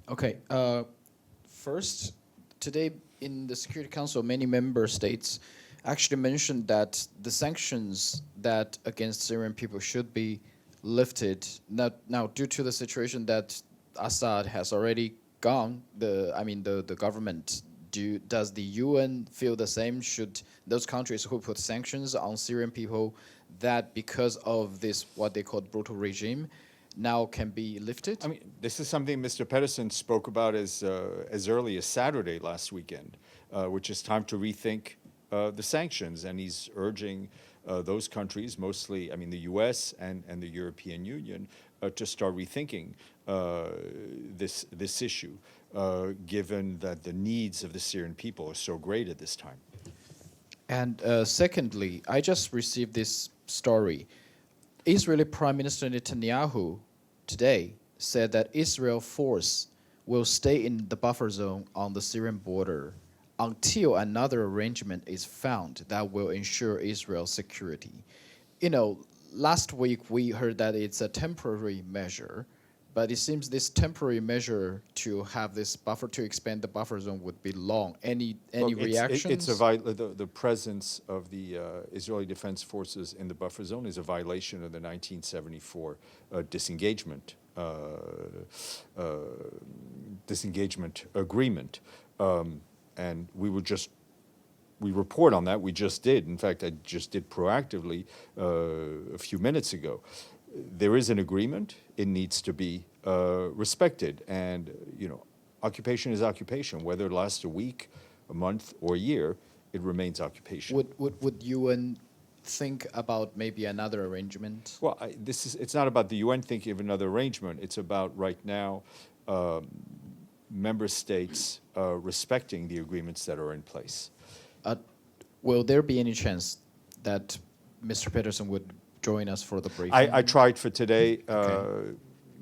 Okay. First, today in the Security Council, many member states actually mentioned that the sanctions that against Syrian people should be lifted. Now, due to the situation that Assad has already gone, the government. Does the UN feel the same? Should those countries who put sanctions on Syrian people, that because of this what they call brutal regime, now can be lifted? I mean, this is something Mr. Pedersen spoke about as early as Saturday last weekend, which is time to rethink the sanctions, and he's urging those countries, mostly, I mean, the U.S. and the European Union, to start rethinking this issue, given that the needs of the Syrian people are so great at this time. And secondly, I just received this story. Israeli Prime Minister Netanyahu today said that Israel force will stay in the buffer zone on the Syrian border until another arrangement is found that will ensure Israel's security. You know, last week we heard that it's a temporary measure, but it seems this temporary measure to have this buffer, to expand the buffer zone, would be long. Any reactions? The presence of the Israeli Defense Forces in the buffer zone is a violation of the 1974 disengagement agreement, and we report on that. We just did. In fact, I just did proactively a few minutes ago. There is an agreement. It needs to be respected. And, you know, occupation is occupation. Whether it lasts a week, a month, or a year, it remains occupation. Would UN think about maybe another arrangement? Well, it's not about the UN thinking of another arrangement. It's about right now member states respecting the agreements that are in place. Will there be any chance that Mr. Pedersen would join us for the briefing? I tried for today. Okay.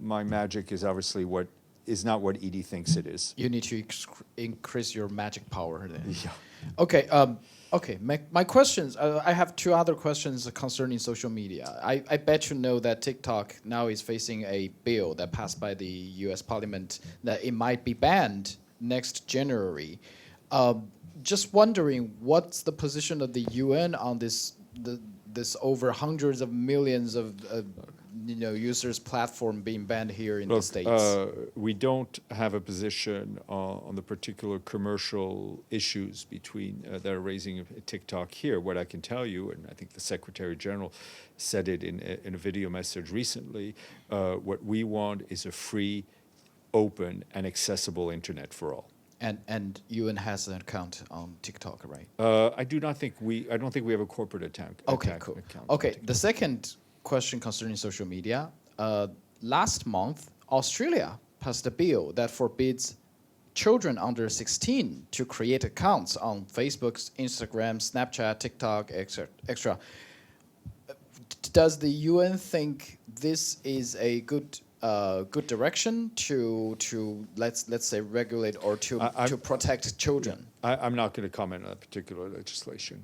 My magic is obviously not what Edie thinks it is. You need to increase your magic power then. Yeah. Okay. Okay. My questions. I have two other questions concerning social media. I bet you know that TikTok now is facing a bill that passed by the U.S. Parliament that it might be banned next January. Just wondering, what's the position of the UN on this over hundreds of millions of users platform being banned here in the States? We don't have a position on the particular commercial issues that are raising TikTok here. What I can tell you, and I think the Secretary General said it in a video message recently, what we want is a free, open, and accessible internet for all. And UN has an account on TikTok, right? I don't think we have a corporate account. Okay, cool. Okay, the second question concerning social media. Last month, Australia passed a bill that forbids children under 16 to create accounts on Facebook, Instagram, Snapchat, TikTok, etc. Does the UN think this is a good direction to let's say regulate or to protect children? I'm not going to comment on that particular legislation.